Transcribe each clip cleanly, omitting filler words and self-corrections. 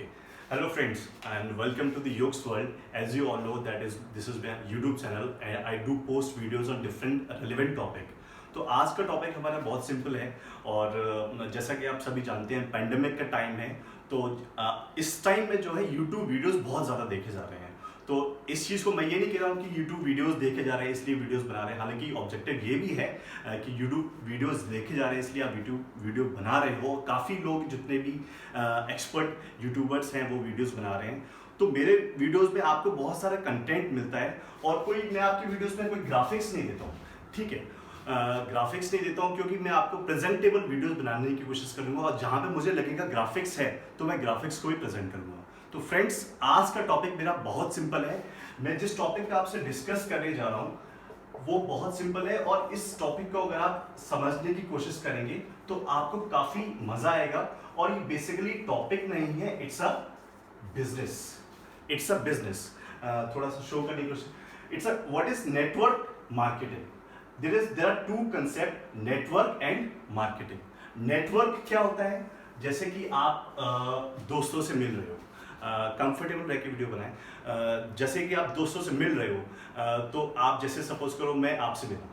Okay. Hello friends and welcome to the Yogs World. As you all know that is this is my YouTube channel and I do post videos on different relevant topic. तो आज का topic हमारा बहुत simple है और जैसा कि आप सभी जानते हैं पैंडेमिक का टाइम है तो इस टाइम में जो है YouTube वीडियोस बहुत ज़्यादा देखे जा रहे हैं। तो इस चीज़ को मैं ये नहीं कह रहा हूँ कि YouTube वीडियोस देखे जा रहे हैं इसलिए वीडियोस बना रहे हैं, हालांकि ऑब्जेक्टिव ये भी है कि YouTube वीडियोस देखे जा रहे हैं इसलिए आप YouTube वीडियो बना रहे हो। काफ़ी लोग जितने भी एक्सपर्ट यूट्यूबर्स हैं वो वीडियोस बना रहे हैं। तो मेरे वीडियोस में आपको बहुत सारा कंटेंट मिलता है और मैं आपकी वीडियोस में कोई ग्राफिक्स नहीं देता हूँ, ठीक है। ग्राफिक्स नहीं देता हूँ क्योंकि मैं आपको प्रेजेंटेबल वीडियोस बनाने की कोशिश करूंगा और जहां पे मुझे लगेगा ग्राफिक्स है तो मैं ग्राफिक्स को ही प्रेजेंट करूंगा। तो फ्रेंड्स आज का टॉपिक मेरा बहुत सिंपल है। मैं जिस टॉपिक का आपसे डिस्कस करने जा रहा हूँ वो बहुत सिंपल है और इस टॉपिक को अगर आप समझने की कोशिश करेंगे तो आपको काफी मजा आएगा। और ये बेसिकली टॉपिक नहीं है, इट्स अ बिजनेस। थोड़ा सा शो करने की कोशिश, it's a what is network marketing. there are two concept, network and marketing। Network क्या होता है? जैसे कि आप दोस्तों से मिल रहे हो, कंफर्टेबल रह के वीडियो बनाएं। जैसे कि आप दोस्तों से मिल रहे हो तो आप जैसे सपोज करो मैं आपसे मिला,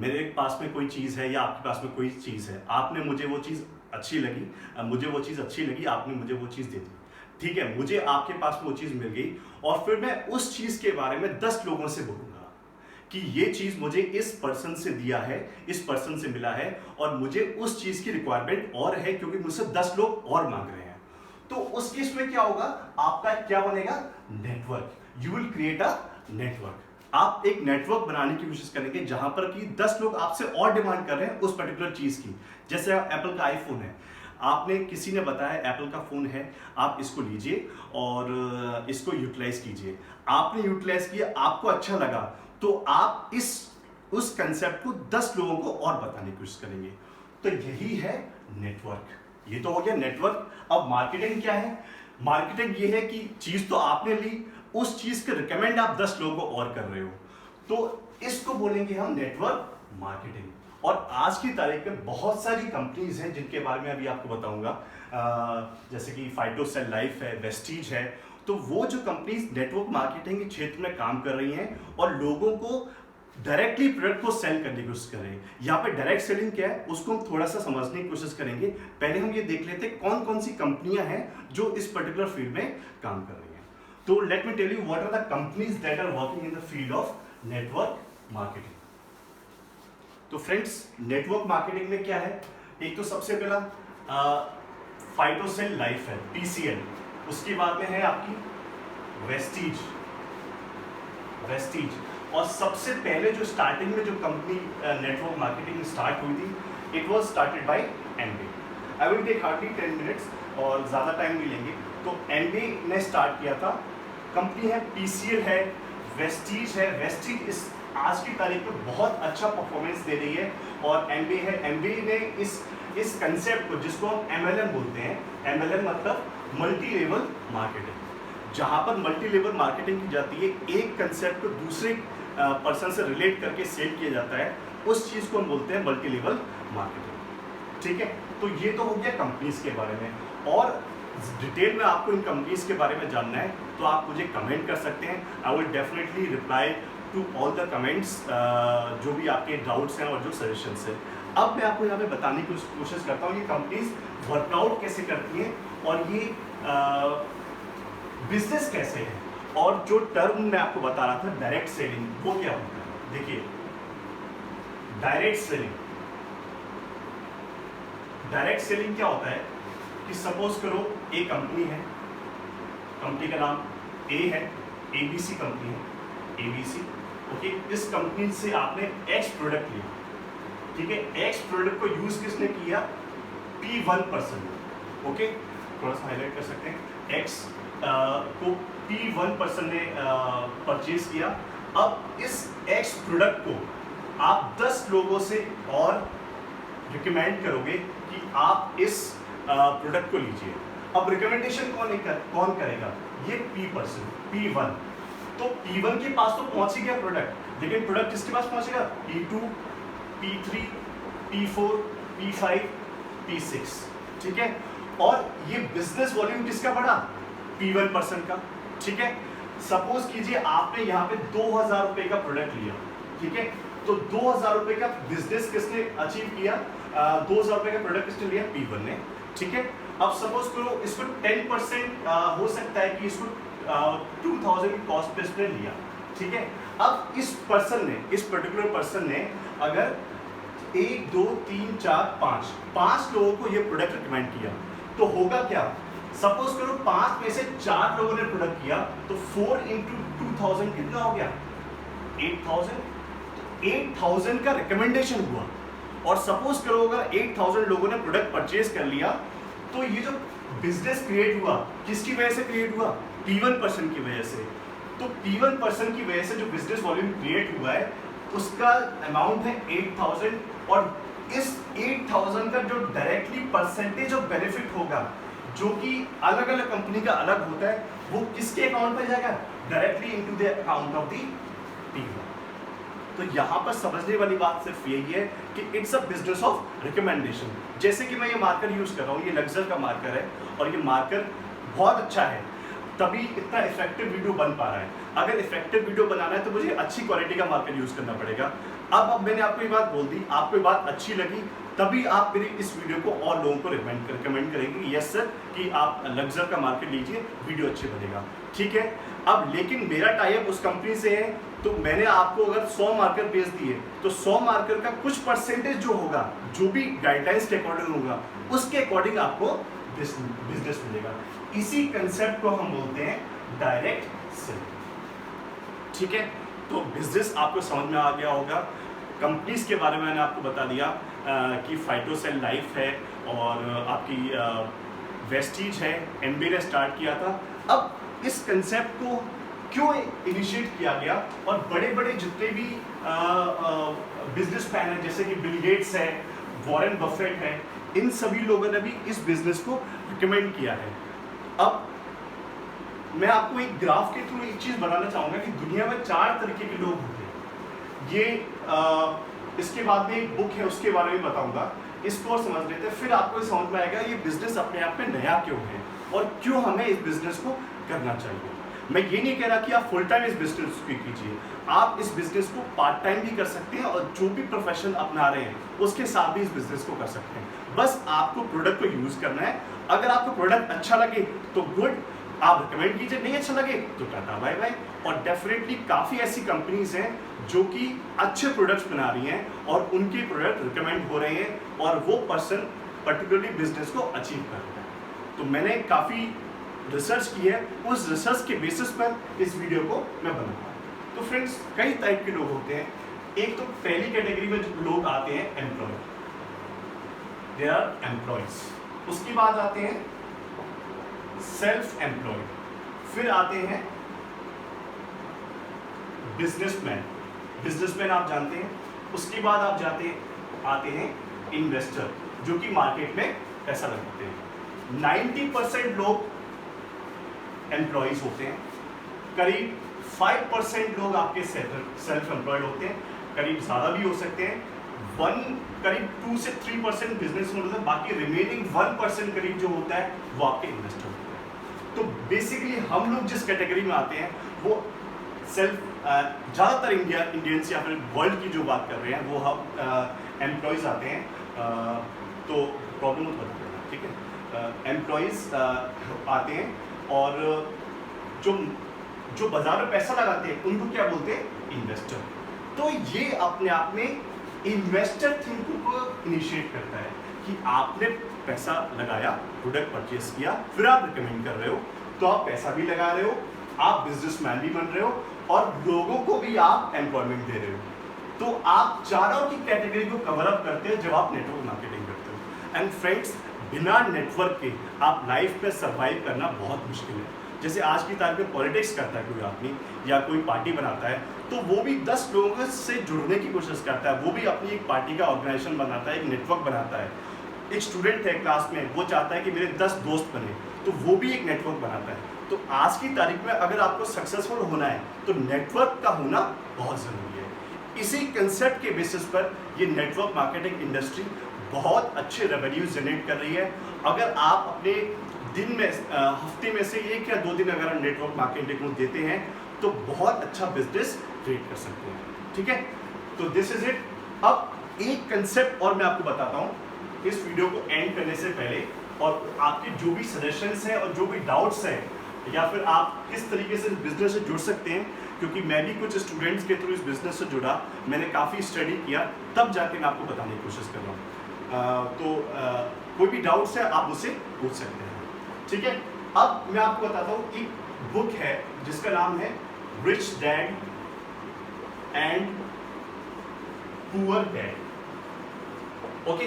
मेरे पास में कोई चीज़ है या आपके पास में कोई चीज़ है, आपने मुझे वो चीज़ अच्छी लगी, मुझे वो चीज़ अच्छी लगी, आपने मुझे वो चीज़ दे दी, ठीक है। मुझे आपके पास में वो चीज़ मिल गई और फिर मैं उस चीज़ के बारे में 10 लोगों से बोलूँगा कि ये चीज मुझे इस पर्सन से दिया है, इस पर्सन से मिला है और मुझे उस चीज की रिक्वायरमेंट और है क्योंकि मुझसे 10 लोग और मांग रहे हैं। तो उस केस में क्या होगा, आपका क्या बनेगा, network. You will create a network. आप एक नेटवर्क बनाने की कोशिश करेंगे जहां पर कि 10 लोग आपसे और डिमांड कर रहे हैं उस पर्टिकुलर चीज की। जैसे एप्पल का आईफोन है, आपने किसी ने बताया एप्पल का फोन है, आप इसको लीजिए और इसको यूटिलाइज कीजिए। आपने यूटिलाइज किया, आपको अच्छा लगा तो आप उस कंसेप्ट को 10 लोगों को और बताने की कोशिश करेंगे। तो यही है नेटवर्क। ये तो हो गया नेटवर्क। अब मार्केटिंग क्या है? मार्केटिंग ये है कि चीज तो आपने ली, उस चीज के रिकमेंड आप 10 लोगों को और कर रहे हो, तो इसको बोलेंगे हम नेटवर्क मार्केटिंग। और आज की तारीख में बहुत सारी कंपनीज हैं जिनके बारे में अभी आपको बताऊंगा, जैसे कि फाइटोसेल लाइफ है, वेस्टीज है। तो वो जो कंपनीज नेटवर्क मार्केटिंग के क्षेत्र में काम कर रही हैं और लोगों को डायरेक्टली प्रोडक्ट को सेल करने की कोशिश कर रहे हैं। यहाँ पे डायरेक्ट सेलिंग क्या है उसको हम थोड़ा सा समझने की कोशिश करेंगे। पहले हम ये देख लेते हैं कौन कौन सी कंपनियां हैं जो इस पर्टिकुलर फील्ड में काम कर रही हैं। तो let me tell you what are the companies that are working in the field of network marketing. तो फ्रेंड्स नेटवर्क मार्केटिंग में क्या है, एक तो सबसे पहला फाइटोसेल लाइफ है, पीसीएल। उसके बाद में है आपकी वेस्टीज। और सबसे पहले जो स्टार्टिंग में जो कंपनी नेटवर्क मार्केटिंग स्टार्ट हुई थी, it was started by MB. I will take hardly 10 minutes और ज़्यादा टाइम नहीं लेंगे। तो एमबी ने स्टार्ट किया था। कंपनी है पीसीएल है, वेस्टीज है। वेस्टीज इस आज की तारीख में बहुत अच्छा परफॉर्मेंस दे रही है। और एमबी है, एमबी ने इस कंसेप्ट को जिसको हम एमएलएम बोलते हैं, एमएलएम मतलब मल्टी लेवल मार्केटिंग, जहां पर मल्टी लेवल मार्केटिंग की जाती है, एक कंसेप्ट को दूसरे पर्सन से रिलेट करके सेल किया जाता है, उस चीज को हम बोलते हैं मल्टी लेवल मार्केटिंग, ठीक है। तो ये तो हो गया कंपनीज के बारे में। और डिटेल में आपको इन कंपनीज के बारे में जानना है तो आप मुझे कमेंट कर सकते हैं। I will definitely reply to all the comments, जो भी आपके डाउट्स हैं और जो सजेशंस हैं। अब मैं आपको यहाँ पे बताने की कोशिश करता हूँ ये कंपनीज वर्कआउट कैसे करती हैं और ये बिजनेस कैसे है। और जो टर्म मैं आपको बता रहा था डायरेक्ट सेलिंग, वो क्या होता है। देखिए डायरेक्ट सेलिंग क्या होता है कि सपोज करो एक कंपनी है, कंपनी का नाम ए है, एबीसी कंपनी है, एबीसी, ओके। इस कंपनी से आपने एक्स प्रोडक्ट लिया, ठीक है। एक्स प्रोडक्ट को यूज किसने किया, P1 ओके। थोड़ा सा हाईलाइट कर सकते हैं। एक्स को P1 ने परचेज किया। अब इस एक्स प्रोडक्ट को आप 10 लोगों से और रिकमेंड करोगे कि आप इस प्रोडक्ट को लीजिए। अब रिकमेंडेशन कौन करेगा, ये P1। तो P1 के पास तो पहुंच ही गया प्रोडक्ट, लेकिन प्रोडक्ट किसके पास पहुंचेगा, P2, P3, P4, P5, P6, ठीक है। और ये बिजनेस वॉल्यूम किसका बढ़ा? P1 पर्सन का, ठीक है। सपोज कीजिए आपने यहाँ पे 2000 रुपए का प्रोडक्ट लिया, ठीक है, तो 2000 रुपए का बिजनेस किसने अचीव किया? 2000 रुपए का प्रोडक्ट किसने लिया? P1 ने, ठीक है। अब सपोज करो इसको 10% हो सकता है कि इसको 2000 की कॉस्ट पे इसने लिया, ठीक है। अब इस पर्सन ने, इस पर्टिकुलर पर्सन ने अगर 1 2 3 4 5 लोगों को ये प्रोडक्ट रिकमेंड किया, तो होगा क्या? सपोज करो 5 में से 4 लोगों ने प्रोडक्ट किया, तो 4 into 2000 कितना हो गया? 8000। तो 8000 का रिकमेंडेशन हुआ। और सपोज करो अगर 8000 लोगों ने प्रोडक्ट परचेज कर लिया, तो ये जो बिजनेस क्रिएट हुआ किसकी वजह से क्रिएट हुआ? P1 पर्सन की वजह से। तो P1 पर्सन की वजह से जो बिजनेस वॉल्यूम क्रिएट हुआ है उसका अमाउंट है 8000, और इस 8000 का जो डायरेक्टली परसेंटेज ऑफ बेनिफिट होगा, जो कि अलग अलग कंपनी का अलग होता है, वो किसके अकाउंट में जाएगा? Directly into the account of the P1। तो यहाँ पर समझने वाली बात सिर्फ यही है कि it's a business of recommendation. जैसे कि मैं ये मार्कर यूज कर रहा हूँ, ये लक्जर का मार्कर है और ये मार्कर बहुत अच्छा है, तभी इतना इफेक्टिव वीडियो बन पा रहा है। अगर इफेक्टिव वीडियो बनाना है तो मुझे अच्छी क्वालिटी का मार्कर यूज करना पड़ेगा। अब मैंने आपको ये बात बोल दी, आपको ये बात अच्छी लगी, तभी आप मेरी इस वीडियो को और लोगों को रिकमेंड करेंगे, यस सर, कि आप लक्जर का मार्कर लीजिए, वीडियो अच्छे बनेगा, ठीक है। अब लेकिन मेरा टाई अप उस कंपनी से है, तो मैंने आपको अगर 100 मार्कर बेच दिए, तो 100 मार्कर का कुछ परसेंटेज जो होगा, जो भी गाइडलाइंस के अकॉर्डिंग होगा, उसके अकॉर्डिंग आपको बिजनेस मिलेगा। इसी कंसेप्ट को हम बोलते हैं डायरेक्ट सेलिंग, ठीक है। तो बिजनेस आपको समझ में आ गया होगा। कंपनीज के बारे में मैंने आपको बता दिया कि फाइटोसेल लाइफ है और आपकी वेस्टीज है, एमबी ने स्टार्ट किया था। अब इस कंसेप्ट को क्यों इनिशिएट किया गया, और बड़े बड़े जितने भी बिजनेस मैन हैं, जैसे कि बिल गेट्स है, वॉरेन बफेट है, इन सभी लोगों ने भी इस बिजनेस को रिकमेंड किया है। अब मैं आपको एक ग्राफ के थ्रू एक चीज बताना चाहूंगा कि दुनिया में 4 तरीके के लोग होते हैं। ये इसके बाद में एक बुक है, उसके बारे में बताऊंगा, इसको और समझ लेते हैं, फिर आपको समझ में आएगा ये बिजनेस अपने आप में नया क्यों है और क्यों हमें इस बिजनेस को करना चाहिए। मैं ये नहीं कह रहा कि आप फुल टाइम इस बिजनेस को कीजिए, आप इस बिजनेस को पार्ट टाइम भी कर सकते हैं, और जो भी प्रोफेशन अपना रहे हैं उसके साथ भी इस बिजनेस को कर सकते हैं। बस आपको प्रोडक्ट को यूज करना है। अगर आपको प्रोडक्ट अच्छा लगे तो गुड, आप रिकमेंड कीजिए, नहीं अच्छा लगे तो टाटा बाय बाय। और डेफिनेटली काफ़ी ऐसी कंपनीज हैं जो कि अच्छे प्रोडक्ट्स बना रही हैं और उनके प्रोडक्ट रिकमेंड हो रहे हैं और वो पर्सन पर्टिकुलरली बिजनेस को अचीव कर रहे हैं। तो मैंने काफ़ी रिसर्च की है, उस रिसर्च के बेसिस पर इस वीडियो को मैं बना रहा हूँ। तो फ्रेंड्स, कई टाइप के लोग होते हैं। एक तो पहली कैटेगरी में जो लोग आते हैं एम्प्लॉय, दे आर एम्प्लॉयज। उसके बाद आते हैं सेल्फ एम्प्लॉयड, फिर आते हैं बिजनेसमैन। बिजनेसमैन आप जानते हैं। उसके बाद आप आते हैं इन्वेस्टर, जो कि मार्केट में पैसा लगाते हैं। 90% लोग एम्प्लॉयज होते हैं, करीब 5% लोग आपके सेल्फ एम्प्लॉयड होते हैं, करीब ज़्यादा भी हो सकते हैं। करीब 2 से 3% बिजनेस में होता है, बाकी रिमेनिंग 1% करीब जो होता है वो आपके इन्वेस्टर होते हैं। तो बेसिकली हम लोग जिस कैटेगरी में आते हैं वो सेल्फ, ज़्यादातर इंडियंस या फिर वर्ल्ड की जो बात कर रहे हैं वो हम एम्प्लॉयज़ आते हैं। तो प्रॉब्लम मत बताइएगा, ठीक है। एम्प्लॉयज़ आते हैं और जो बाजार में पैसा लगाते हैं उनको क्या बोलते हैं? इन्वेस्टर। तो ये अपने आप में इन्वेस्टर थिंकिंग को इनिशिएट करता है कि आपने पैसा लगाया, प्रोडक्ट परचेज किया, फिर आप रिकमेंड कर रहे हो, तो आप पैसा भी लगा रहे हो, आप बिजनेसमैन भी बन रहे हो और लोगों को भी आप एम्प्लॉयमेंट दे रहे हो। तो आप चारों की कैटेगरी को कवर अप करते हैं जब आप नेटवर्क मार्केटिंग करते हो। एंड फ्रेंड्स, बिना नेटवर्क के आप लाइफ में सर्वाइव करना बहुत मुश्किल है। जैसे आज की तारीख में पॉलिटिक्स करता है कोई आदमी या कोई पार्टी बनाता है, तो वो भी 10 लोगों से जुड़ने की कोशिश करता है, वो भी अपनी एक पार्टी का ऑर्गेनाइजेशन बनाता है, एक नेटवर्क बनाता है। एक स्टूडेंट है क्लास में, वो चाहता है कि मेरे 10 दोस्त बने, तो वो भी एक नेटवर्क बनाता है। तो आज की तारीख में अगर आपको सक्सेसफुल होना है तो नेटवर्क का होना बहुत ज़रूरी है। इसी कंसेप्ट के बेसिस पर ये नेटवर्क मार्केटिंग इंडस्ट्री बहुत अच्छे रेवेन्यू जनरेट कर रही है। अगर आप अपने दिन में हफ्ते में से 1 या 2 दिन अगर आप नेटवर्क मार्केटिंग को देते हैं तो बहुत अच्छा बिजनेस क्रिएट कर सकते हैं। ठीक है, तो दिस इज इट। अब एक कंसेप्ट और मैं आपको बताता हूँ इस वीडियो को एंड करने से पहले, और आपके जो भी सजेशंस हैं और जो भी डाउट्स हैं, या फिर आप किस तरीके से इस बिजनेस से जुड़ सकते हैं, क्योंकि मैं भी कुछ स्टूडेंट्स के थ्रू इस बिजनेस से जुड़ा, मैंने काफ़ी स्टडी किया, तब जाके मैं आपको बताने की कोशिश कर रहा हूँ। कोई भी डाउट्स है आप मुझसे पूछ सकते हैं। ठीक है, अब मैं आपको बताता हूँ, एक बुक है जिसका नाम है rich dad and poor dad. Okay,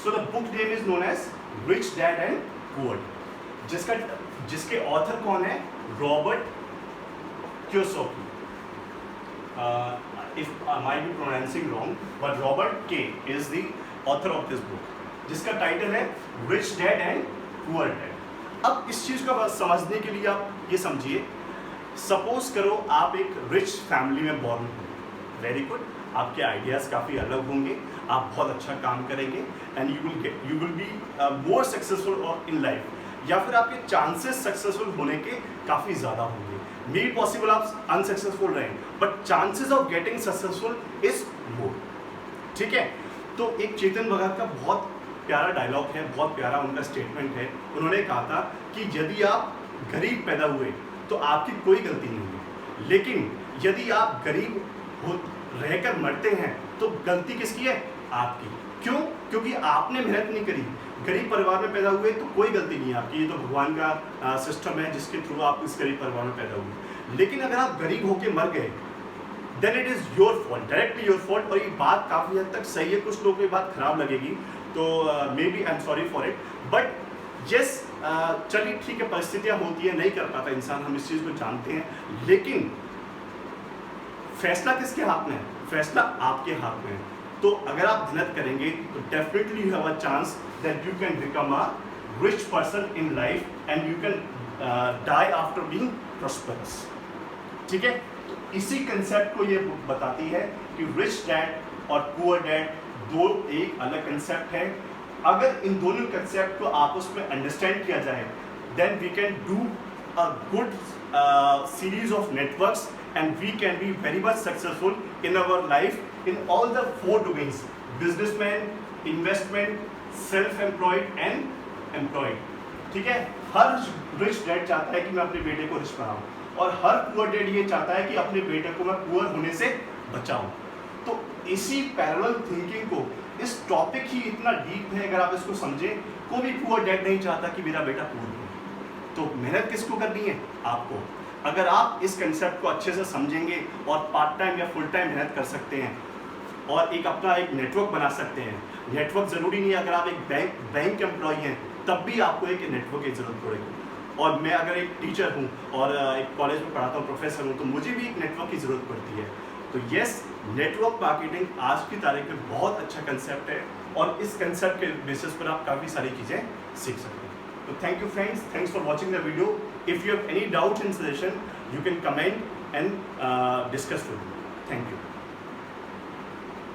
so the book name is known as rich dad and poor, जिसके ऑथर कौन है? Robert Kiyosaki. If I might be pronouncing wrong, but Robert K is the author of this book, जिसका title है rich dad and poor dad. अब इस चीज़ को समझने के लिए आप ये समझिए, सपोज करो आप एक रिच फैमिली में बॉर्न हो, वेरी गुड, आपके आइडियाज़ काफ़ी अलग होंगे, आप बहुत अच्छा काम करेंगे and you will be more successful in life, या फिर आपके चांसेस सक्सेसफुल होने के काफ़ी ज़्यादा होंगे। मे बी पॉसिबल आप अनसक्सेसफुल रहें, but chances of getting successful is more. ठीक है, तो एक चेतन भगत का बहुत प्यारा डायलॉग है, बहुत प्यारा उनका स्टेटमेंट है। उन्होंने कहा था कि यदि आप गरीब पैदा हुए तो आपकी कोई गलती नहीं है, लेकिन यदि आप गरीब हो रहकर मरते हैं तो गलती किसकी है? आपकी। क्यों? क्योंकि आपने मेहनत नहीं करी। गरीब परिवार में पैदा हुए तो कोई गलती नहीं है आपकी, ये तो भगवान का सिस्टम है जिसके थ्रू आप इस गरीब परिवार में पैदा हुए। लेकिन अगर आप गरीब होकर मर गए then it is your fault, directly your fault. और ये बात काफ़ी हद तक सही है, कुछ लोगों को ये बात खराब लगेगी, तो maybe I am sorry for it, but yes, चलिए ठीक है, परिस्थितियाँ होती है, नहीं कर पाता इंसान, हम इस चीज़ को जानते हैं, लेकिन फैसला किसके हाथ में है? फैसला आपके हाथ में है। तो अगर आप मेहनत करेंगे तो definitely you have a chance that you can become a rich person in life and you can die after being prosperous. ठीक है, तो इसी कंसेप्ट को ये बुक बताती है कि रिच डैड और पुअर डैड दो एक अलग कंसेप्ट है। अगर इन दोनों कंसेप्ट को आपस में अंडरस्टैंड किया जाए then we can do a good series of networks and we can be very much successful in our life in all the 4 domains: businessman, investment, self-employed and employed. ठीक है, हर रिच डैड चाहता है कि मैं अपने बेटे को रिच बनाऊं और हर पुअर डैड ये चाहता है कि अपने बेटे को मैं पुअर होने से बचाऊं। तो इसी पैरेलल थिंकिंग को, इस टॉपिक ही इतना डीप है, अगर आप इसको समझें, कोई भी पुअर डैड नहीं चाहता कि मेरा बेटा पुअर हो। तो मेहनत किसको करनी है? आपको। अगर आप इस कंसेप्ट को अच्छे से समझेंगे और पार्ट टाइम या फुल टाइम मेहनत कर सकते हैं और अपना एक नेटवर्क बना सकते हैं। नेटवर्क ज़रूरी नहीं है, अगर आप एक बैंक एम्प्लॉय हैं तब भी आपको एक नेटवर्क की ज़रूरत पड़ेगी। और मैं अगर एक टीचर हूँ और एक कॉलेज में पढ़ाता हूँ, प्रोफेसर हूँ, तो मुझे भी एक नेटवर्क की ज़रूरत पड़ती है। तो यस, नेटवर्क मार्केटिंग आज की तारीख में बहुत अच्छा कंसेप्ट है और इस कंसेप्ट के बेसिस पर आप काफ़ी सारी चीज़ें सीख सकते हैं। So thank you friends, thanks for watching the video. If you have any doubts and suggestion, you can comment and discuss with me. Thank you.